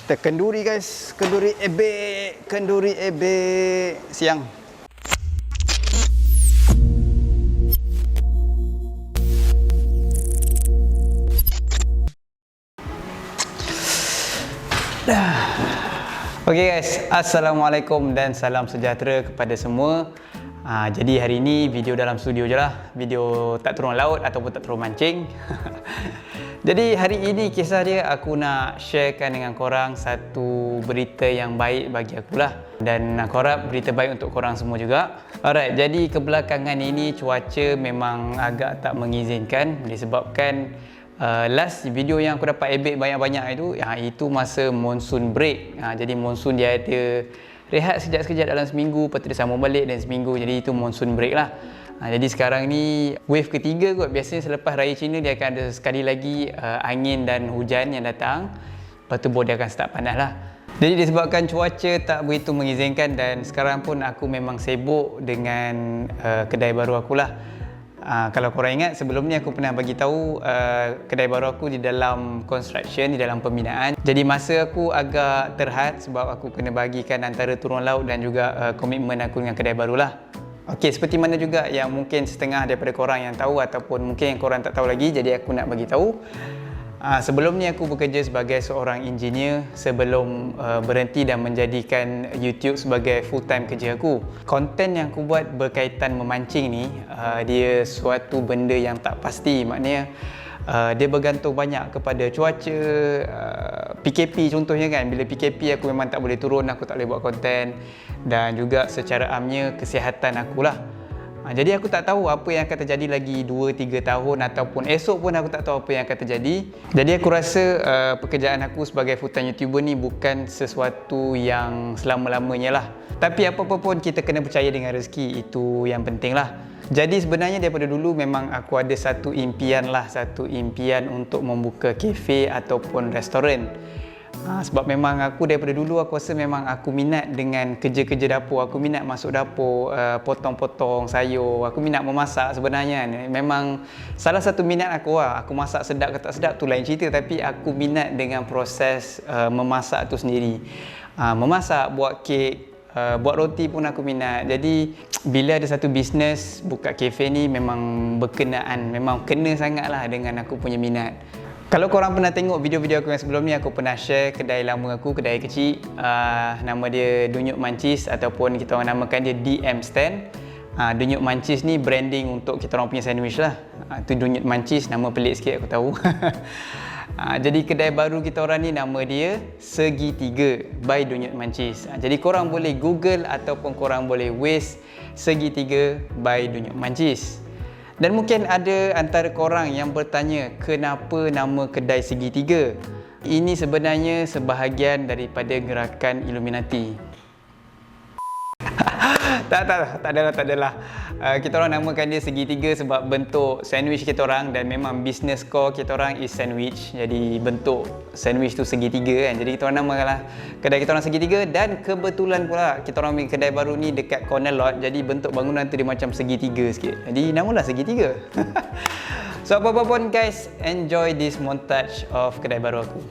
Kita kenduri guys, kenduri ebek siang. Okey guys, Assalamualaikum dan salam sejahtera kepada semua. Jadi hari ini video dalam studio je lah, video tak turun laut ataupun tak turun mancing. Jadi hari ini kisah dia aku nak sharekan dengan korang satu berita yang baik bagi akulah, dan aku harap berita baik untuk korang semua juga. Alright, jadi kebelakangan ini cuaca memang agak tak mengizinkan disebabkan last video yang aku dapat ebek banyak-banyak itu masa monsoon break. Jadi monsoon dia ada rehat sekejap-sekejap dalam seminggu, lepas tu dia sambung balik dan seminggu, jadi itu monsoon break lah. Jadi sekarang ni wave ketiga kot. Biasanya selepas Raya Cina dia akan ada sekali lagi angin dan hujan yang datang, lepas tu baru dia akan start panas lah. Jadi disebabkan cuaca tak begitu mengizinkan, dan sekarang pun aku memang sibuk dengan kedai baru akulah. Kalau korang ingat, sebelum ni aku pernah bagi tahu kedai baru aku di dalam construction, di dalam pembinaan. Jadi masa aku agak terhad sebab aku kena bagikan antara turun laut dan juga komitmen aku dengan kedai barulah. Okey, seperti mana juga yang mungkin setengah daripada korang yang tahu ataupun mungkin yang korang tak tahu lagi, jadi aku nak bagi tahu. Sebelum ni aku bekerja sebagai seorang engineer sebelum berhenti dan menjadikan YouTube sebagai full time kerja aku. Konten yang aku buat berkaitan memancing ni, dia suatu benda yang tak pasti. Maknanya dia bergantung banyak kepada cuaca, PKP contohnya kan. Bila PKP aku memang tak boleh turun, aku tak boleh buat konten, dan juga secara amnya kesihatan akulah. Jadi aku tak tahu apa yang akan terjadi lagi 2-3 tahun ataupun esok pun aku tak tahu apa yang akan terjadi. Jadi aku rasa pekerjaan aku sebagai full time YouTuber ni bukan sesuatu yang selama-lamanya lah. Tapi apa-apa pun kita kena percaya dengan rezeki, itu yang penting lah. Jadi sebenarnya daripada dulu memang aku ada satu impian untuk membuka kafe ataupun restoran. Sebab memang aku daripada dulu aku rasa memang aku minat dengan kerja-kerja dapur. Aku minat masuk dapur, potong-potong sayur. Aku minat memasak sebenarnya. Memang salah satu minat aku lah. Aku masak sedap ke tak sedap tu lain cerita, tapi aku minat dengan proses memasak tu sendiri. Memasak, buat kek, buat roti pun aku minat. Jadi bila ada satu bisnes buka kafe ni memang berkenaan, memang kena sangatlah dengan aku punya minat. Kalau korang pernah tengok video-video aku yang sebelum ni, aku pernah share kedai lama aku, kedai kecil, nama dia Dunyuk Mancis ataupun kita orang namakan dia DM Stand. Dunyuk Mancis ni branding untuk kita orang punya sandwich lah. Tu Dunyuk Mancis, nama pelik sikit aku tahu. Jadi kedai baru kita orang ni nama dia Segitiga by Dunyuk Mancis. Jadi korang boleh Google ataupun korang boleh Waze Segitiga by Dunyuk Mancis. Dan mungkin ada antara korang yang bertanya, kenapa nama kedai Segitiga? Ini sebenarnya sebahagian daripada gerakan Illuminati. Tak adalah. Kita orang namakan dia Segitiga sebab bentuk sandwich kita orang, dan memang business core kita orang is sandwich. Jadi bentuk sandwich tu segitiga kan. Jadi kita orang namakanlah kedai kita orang Segitiga, dan kebetulan pula kita orang punya kedai baru ni dekat corner lot. Jadi bentuk bangunan tu dia macam segitiga sikit. Jadi namalah Segitiga. So apa-apa pun guys, enjoy this montage of kedai baru aku.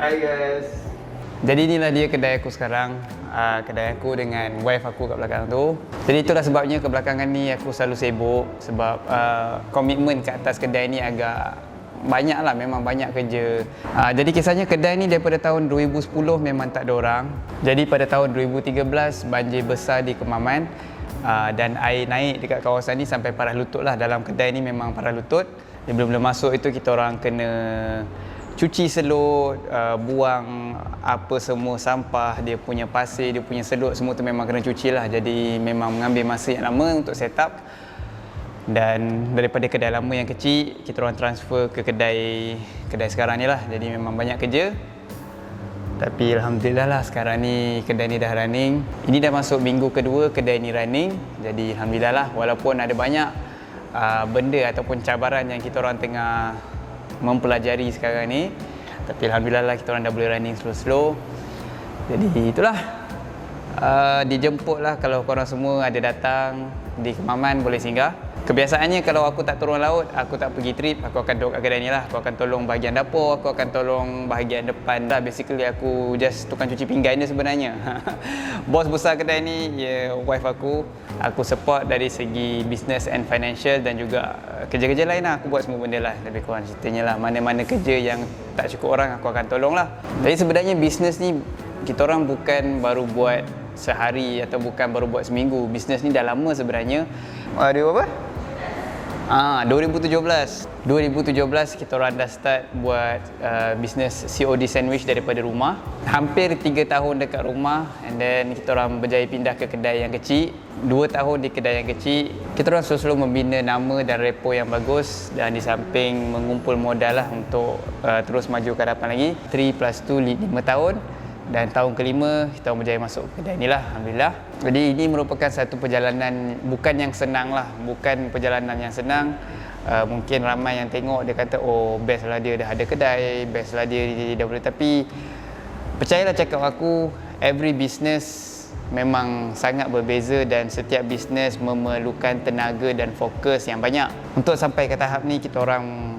Hai guys. Jadi inilah dia kedai aku sekarang. Kedai aku dengan wife aku kat belakang tu. Jadi itulah sebabnya kebelakangan ni aku selalu sibuk sebab komitmen kat atas kedai ni agak banyak lah, memang banyak kerja. Jadi kisahnya kedai ni daripada tahun 2010 memang tak ada orang. Jadi pada tahun 2013 banjir besar di Kemaman dan air naik dekat kawasan ni sampai parah lutut lah. Dalam kedai ni memang parah lutut. Belum masuk itu kita orang kena cuci selut, buang apa semua sampah, dia punya pasir, dia punya selut, semua tu memang kena cuci lah. Jadi memang mengambil masa yang lama untuk set up. Dan daripada kedai lama yang kecil, kita orang transfer ke kedai sekarang ni lah. Jadi memang banyak kerja. Tapi Alhamdulillah lah sekarang ni kedai ni dah running. Ini dah masuk minggu kedua kedai ni running. Jadi Alhamdulillah lah, walaupun ada banyak benda ataupun cabaran yang kita orang tengah mempelajari sekarang ni, tapi Alhamdulillah lah kita orang dah boleh running slow-slow. Jadi itulah, dijemput lah kalau korang semua ada datang di Kemaman boleh singgah. Kebiasaannya kalau aku tak turun laut, aku tak pergi trip, aku akan duduk kat kedai ni lah. Aku akan tolong bahagian dapur, aku akan tolong bahagian depan lah. Basically aku just tukang cuci pinggan dia sebenarnya. Bos besar kedai ni, wife aku. Aku support dari segi business and financial dan juga kerja-kerja lain lah. Aku buat semua benda lah, lebih kurang ceritanya lah. Mana-mana kerja yang tak cukup orang, aku akan tolong lah. Jadi sebenarnya business ni, kita orang bukan baru buat sehari atau bukan baru buat seminggu. Business ni dah lama sebenarnya. Ada apa? 2017 kita orang dah start buat bisnes COD sandwich daripada rumah. Hampir 3 tahun dekat rumah, and then kita orang berjaya pindah ke kedai yang kecil. 2 tahun di kedai yang kecil, kita orang selalu membina nama dan repo yang bagus, dan di samping mengumpul modal lah untuk terus maju ke hadapan lagi. 3 plus 2 5 tahun. Dan tahun kelima kita berjaya masuk kedai ni lah, Alhamdulillah. Jadi ini merupakan satu perjalanan bukan yang senang lah, bukan perjalanan yang senang. Mungkin ramai yang tengok dia kata, oh best lah dia dah ada kedai, best lah dia dah boleh. Tapi percayalah cakap aku, every business memang sangat berbeza dan setiap bisnes memerlukan tenaga dan fokus yang banyak. Untuk sampai ke tahap ni kita orang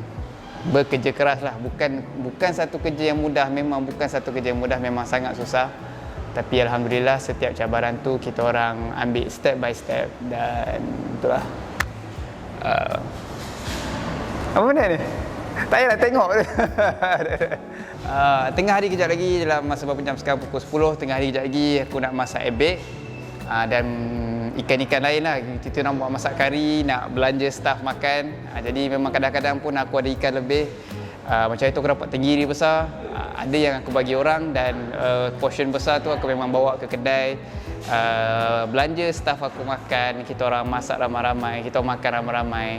bekerja keras lah, bukan satu kerja yang mudah, memang bukan satu kerja yang mudah, memang sangat susah. Tapi Alhamdulillah setiap cabaran tu kita orang ambil step by step, dan itulah. Apa benda ni? Tak payahlah tengok. Tengah hari kejap lagi, dalam masa beberapa jam sekarang pukul 10, tengah hari kejap lagi aku nak masak ebek dan ikan-ikan lain lah. Kita nak buat masak kari, nak belanja staff makan. Jadi memang kadang-kadang pun aku ada ikan lebih. Macam itu aku dapat tenggiri besar, ada yang aku bagi orang, dan portion besar tu aku memang bawa ke kedai. Belanja staff aku makan, kita orang masak ramai-ramai, kita orang makan ramai-ramai.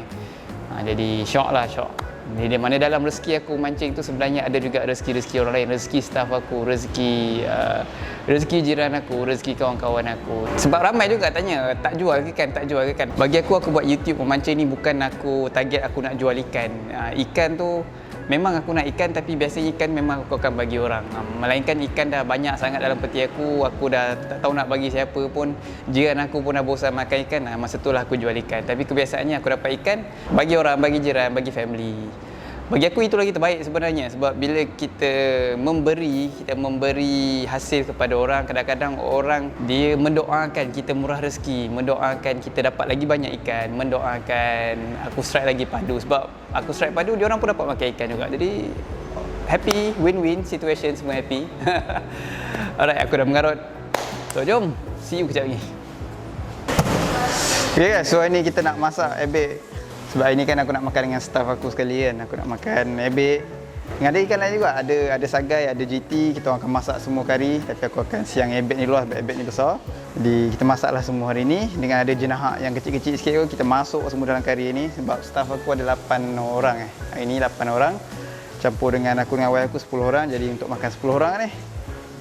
Jadi syok lah, syok. Di mana dalam rezeki aku mancing tu sebenarnya ada juga rezeki-rezeki orang lain, rezeki staff aku, rezeki jiran aku, rezeki kawan-kawan aku. Sebab ramai juga tanya, tak jual ke kan, tak jual ke kan. Bagi aku buat YouTube memancing ni bukan aku target aku nak jual ikan. Ikan tu memang aku nak ikan, tapi biasanya ikan memang aku akan bagi orang. Melainkan ikan dah banyak sangat dalam peti aku dah tak tahu nak bagi siapa pun. Jiran aku pun dah bosan makan ikan, masa tu lah aku jual ikan. Tapi kebiasaannya aku dapat ikan, bagi orang, bagi jiran, bagi family. Bagi aku itu lagi terbaik sebenarnya, sebab bila kita memberi hasil kepada orang, kadang-kadang orang dia mendoakan kita murah rezeki, mendoakan kita dapat lagi banyak ikan, mendoakan aku strike lagi padu, sebab aku strike padu dia orang pun dapat makan ikan juga. Jadi happy, win-win situation, semua happy. Alright, aku dah mengarut. So jom, see you kejap lagi. Okay guys, so hari ni kita nak masak ebek. Sebab hari ni kan aku nak makan dengan staff aku sekali kan. Aku nak makan ebek. Dengan ada ikan lain juga. Ada sagai, ada GT. Kita orang akan masak semua kari. Tapi aku akan siang ebek ni dulu sebab ebek ni besar. Jadi kita masaklah semua hari ni. Dengan ada jenahak yang kecil-kecil sikit tu, kita masuk semua dalam kari ni. Sebab staff aku ada 8 orang Hari ni 8 orang. Campur dengan aku dengan wife aku 10 orang. Jadi untuk makan 10 orang ni,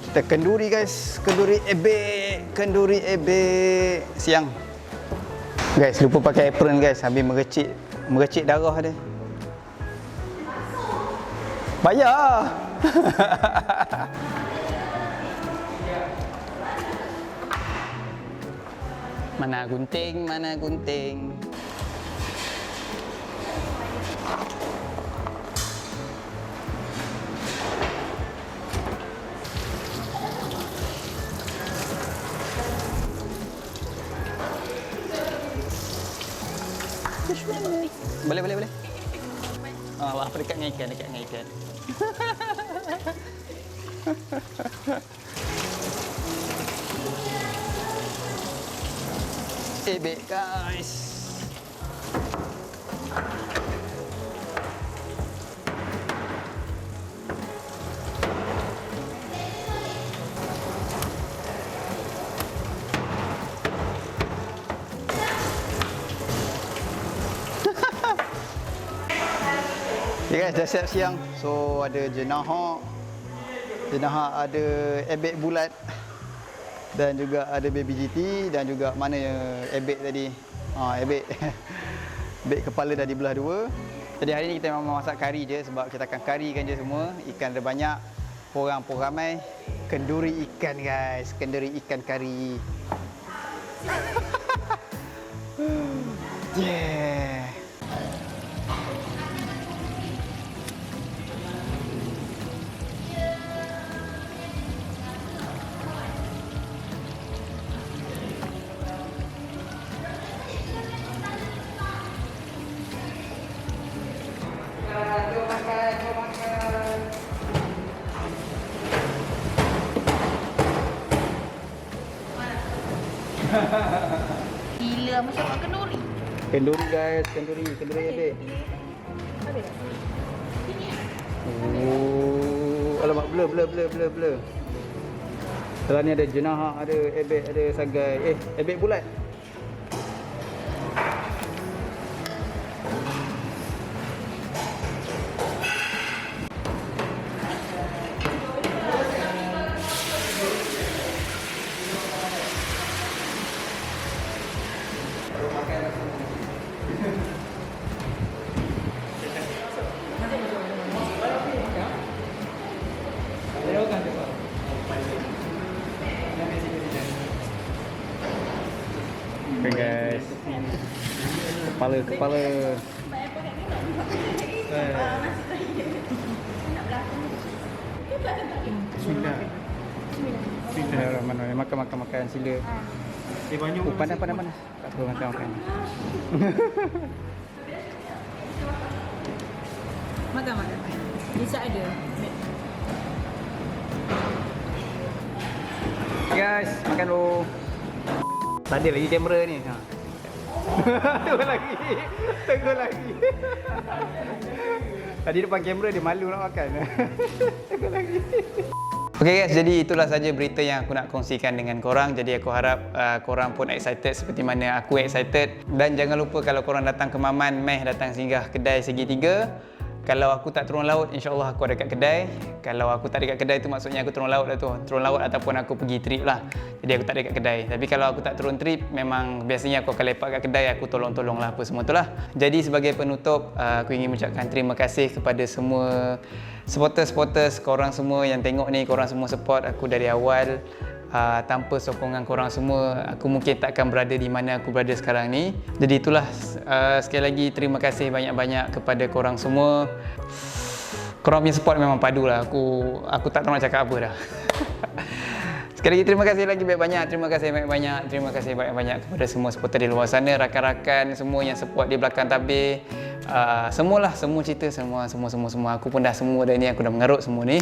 kita kenduri guys. Kenduri ebek siang. Guys, lupa pakai apron guys. Habis merecik darah dia. Bayar. Mana gunting. Boleh. Apa dekat dengan ikan. Ebek guys. Okay guys, dah siap siang. So ada jenahak, ada ebek bulat dan juga ada baby GT dan juga mana ebek tadi. Ebek ebek kepala dah dibelah dua. Jadi hari ni kita memang masak kari je sebab kita akan karikan je semua. Ikan ada banyak, orang pun ramai. Kenduri ikan guys, kenduri ikan kari. Yeah. Gila macam kat kenduri. Kenduri guys, kenduri ebek. Oh, alamak, blur. Setelah ni ada jenahak, ada ebek, ada sagai. Ebek bulat. Okay guys, kepala. Bismillahirrahmanirrahim. Makan sila. Panas. Tak apa makan. Makan. Bisa ada. Guys, makan dulu. Tak ada lagi kamera ni. Tunggu lagi. Tadi depan kamera dia malu nak makan. Tunggu lagi. Okay guys, jadi itulah saja berita yang aku nak kongsikan dengan korang. Jadi aku harap korang pun excited seperti mana aku excited. Dan jangan lupa kalau korang datang ke Maman, datang singgah kedai Segitiga. Kalau aku tak turun laut, insyaAllah aku ada kat kedai. Kalau aku tak ada kat kedai tu maksudnya aku turun laut lah tu. Turun laut ataupun aku pergi trip lah. Jadi aku tak ada kat kedai. Tapi kalau aku tak turun trip, memang biasanya aku akan lepak kat kedai. Aku tolong-tolong lah apa semua tu lah. Jadi sebagai penutup, aku ingin mengucapkan terima kasih kepada semua supporters korang semua yang tengok ni. Korang semua support aku dari awal. Tanpa sokongan korang semua, aku mungkin takkan berada di mana aku berada sekarang ni. Jadi itulah, sekali lagi terima kasih banyak-banyak kepada korang semua. Korang punya support memang padu lah. Aku tak tahu nak cakap apa dah. Sekali lagi terima kasih lagi banyak-banyak. Terima kasih banyak-banyak. Terima kasih banyak-banyak kepada semua supporter di luar sana, rakan-rakan semua yang support di belakang tabir. Semualah, semua cerita, semua. Aku pun dah semua dah ni, aku dah mengerut semua ni.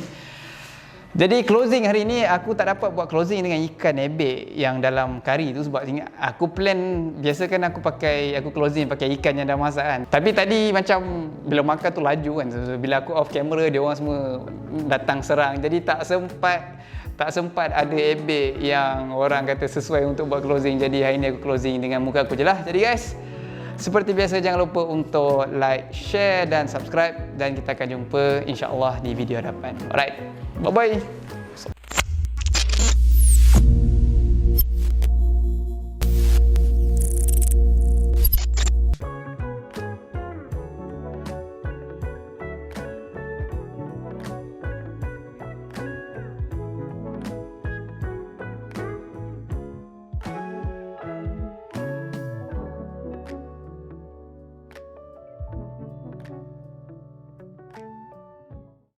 Jadi closing hari ni aku tak dapat buat closing dengan ikan ebek yang dalam kari tu sebab aku plan, biasa kan aku closing pakai ikan yang dah masak kan. Tapi tadi macam bila makan tu laju kan. So, bila aku off camera dia orang semua datang serang. Jadi tak sempat ada ebek yang orang kata sesuai untuk buat closing. Jadi hari ni aku closing dengan muka aku je lah. Jadi guys, seperti biasa jangan lupa untuk like, share dan subscribe, dan kita akan jumpa insya-Allah di video hadapan. Alright. Bye bye.